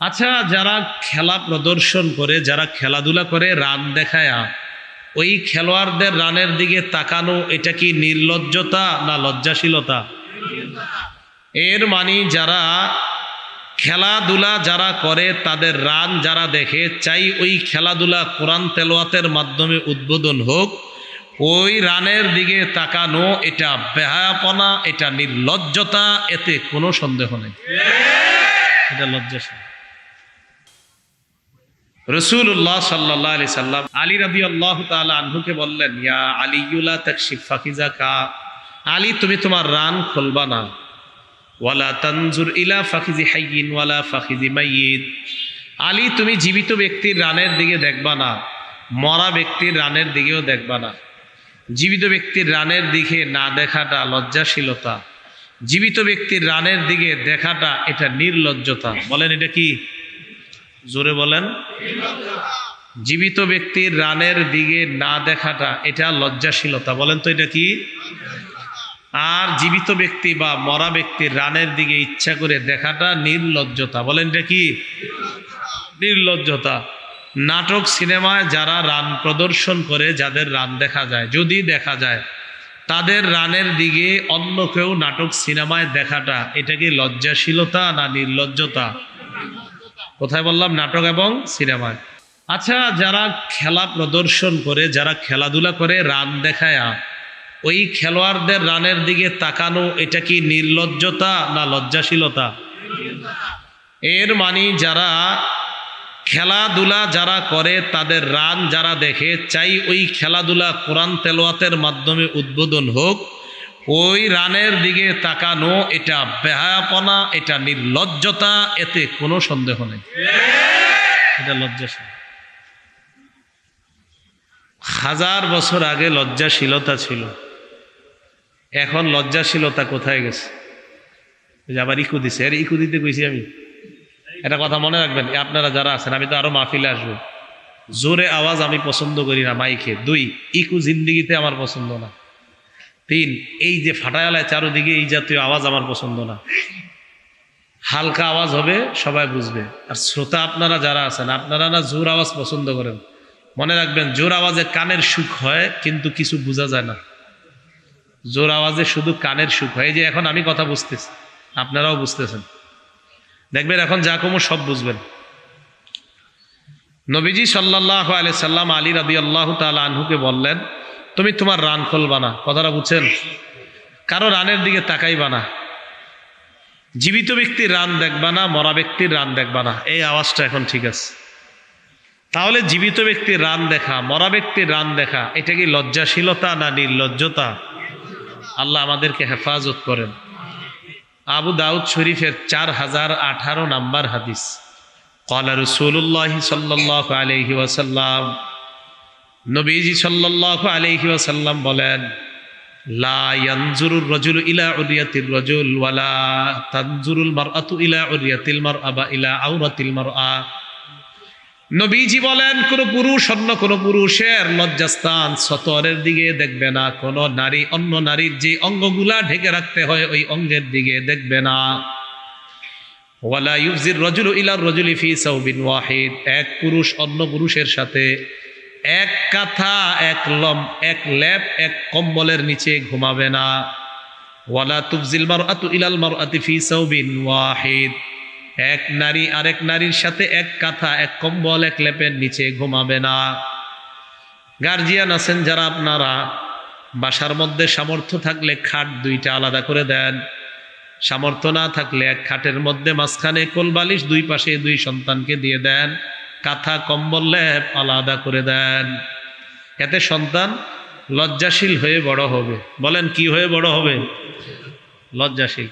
আচ্ছা, যারা খেলা প্রদর্শন করে, যারা খেলাধুলা করে, রান দেখায়া ওই খেলোয়াড়দের রানের দিকে তাকানো, এটা কি নির্লজ্জতা না লজ্জাশীলতা? এর মানে যারা খেলাধুলা যারা করে তাদের রান যারা দেখে, চাই ওই খেলাধুলা কোরআন তেলাওয়াতের মাধ্যমে উদ্বোধন হোক, ওই রানের দিকে তাকানো এটা বেহায়াপনা, এটা নির্লজ্জতা, এতে কোনো সন্দেহ নেই, এটা লজ্জাশীল। রাসূলুল্লাহ সাল্লাল্লাহু আলাইহি সাল্লাম আলী রাদিয়াল্লাহু তাআলা আনহুকে বললেন, ইয়া আলিয়্যুলা তাকশিফ ফাকিজাকা, আলী তুমি তোমার রান খুলবা না, ওয়ালা তানজুর ইলা ফাকিজি হাইয়িন ওয়ালা ফাকিজি মাইয়িত, আলী তুমি জীবিত ব্যক্তির রানের দিকে দেখবা না, মরা ব্যক্তির রানের দিকেও দেখবা না। জীবিত ব্যক্তির রানের দিকে না দেখাটা লজ্জাশীলতা, জীবিত ব্যক্তির রানের দিকে দেখাটা এটা নির্লজ্জতা। বলেন এটা কি? জোরে বলেন। জীবিত ব্যক্তির রানের দিকে না দেখাটা এটা লজ্জাশীলতা। বলেন তো এটা কি? আর জীবিত ব্যক্তি বা মরা ব্যক্তির রানের দিকে ইচ্ছা করে দেখাটা নির্লজ্জতা। বলেন এটা কি? নির্লজ্জতা। নাটক সিনেমায় যারা রান প্রদর্শন করে, যাদের রান দেখা যায়, যদি দেখা যায় তাদের রানের দিকে অন্য কেউ নাটক সিনেমায় দেখাটা, এটা কি লজ্জাশীলতা না নির্লজ্জতা? কোথায় বললাম? নাটক এবং সিনেমায়। আচ্ছা, যারা খেলা প্রদর্শন করে, যারা খেলাধুলা করে, রান দেখায়া ওই খেলোয়াড়দের রানের দিকে তাকানো, এটা কি নির্লজ্জতা না লজ্জাশীলতা? এর মানে যারা খেলাধুলা যারা করে তাদের রান যারা দেখে, চাই ওই খেলাধুলা কোরআন তেলাওয়াতের মাধ্যমে উদ্বোধন হোক, ওই রানের দিকে তাকানো এটা বেহায়াপনা, এটা নির্লজ্জতা, এতে কোনো সন্দেহ নেই, এটা লজ্জাশীল। 1000 বছর আগে লজ্জাশীলতা ছিল, এখন লজ্জাশীলতা কোথায় গেছে? আবার ইকু দিছে, আরে ইকু দিতে কইছি আমি। এটা কথা মনে রাখবেন আপনারা যারা আছেন, আমি তো আরো মাহফিলে আসবো। জোরে আওয়াজ আমি পছন্দ করি না মাইকে। 2, ইকু জিন্দিগিতে আমার পছন্দ না। 3, এই যে ফাটায়ালায় চারোদিকে এই জাতীয় আওয়াজ আমার পছন্দ না। হালকা আওয়াজ হবে, সবাই বুঝবে। আর শ্রোতা আপনারা যারা আছেন, আপনারা না জোর আওয়াজ পছন্দ করেন। মনে রাখবেন, জোর আওয়াজে কানের সুখ হয়, কিন্তু কিছু বোঝা যায় না। জোর আওয়াজে শুধু কানের সুখ হয়। এই যে এখন আমি কথা বুঝতেছি, আপনারাও বুঝতেছেন। দেখবেন এখন যা কমো সব বুঝবেন। নবীজি সাল্লাল্লাহু আলাইহি সাল্লাম আলী রাদিয়াল্লাহু তাআলা আনহুকে বললেন, তুমি তোমার রান খুলবা না। কথাটা বুঝছেন? কারো রানের দিকে তাকাইবা না, জীবিত ব্যক্তির রান দেখবা না, মরা ব্যক্তির রান দেখবা না। এই আওয়াজটা এখন ঠিক আছে? তাহলে জীবিত ব্যক্তির রান দেখা, মরা ব্যক্তির রান দেখা, এটা কি লজ্জাশীলতা না নির্লজ্জতা? আল্লাহ আমাদেরকে হেফাজত করেন। আবু দাউদ শরীফের 4018 নাম্বার হাদিস, ক্বালা রাসূলুল্লাহ সাল্লাল্লাহু আলাইহি ওয়াসাল্লাম, নবীজি সাল্লাল্লাহু আলাইহি ওয়াসাল্লাম বলেন, লা ইয়ানজুরুর রাজুলু ইলা উরিয়াতির রাজুল ওয়ালা তানজুরুল মারআতু ইলা উরিয়াতিল মারআ বা ইলা আওরাতিল মারআ। নবীজি বলেন, কোন পুরুষ অন্য কোন পুরুষের লজ্জাস্থান সতরের দিকে দেখবে না, কোন নারী অন্য নারীর যে অঙ্গগুলা ঢেকে রাখতে হয় ওই অঙ্গের দিকে দেখবে না। ওয়ালা ইউফজির রাজুলু ইলা রাজুলি ফি সাওবিন ওয়াহিদ, এক পুরুষ অন্য পুরুষের সাথে এক কাঁথা, এক লেপ, এক কম্বলের নিচে ঘুমাবে না। ওয়ালা তুফজিল মারআতু ইলাল মারআতি ফি সাওবিন ওয়াহিদ, এক নারী আরেক নারীর সাথে এক কাঁথা, এক কম্বল, এক লেপের নিচে ঘুমাবে না। গার্জিয়ান আছেন যারা, আপনারা বাসার মধ্যে সামর্থ্য থাকলে খাট 2টা আলাদা করে দেন, সামর্থ্য না থাকলে এক খাটের মধ্যে মাঝখানে কোলবালিশ, 2 পাশে 2 সন্তানকে দিয়ে দেন, কাঁথা কম্বল লেপ আলাদা করে দেন। এতে সন্তান লজ্জাশীল হয়ে বড় হবে। বলেন কি হয়ে বড় হবে? লজ্জাশীল।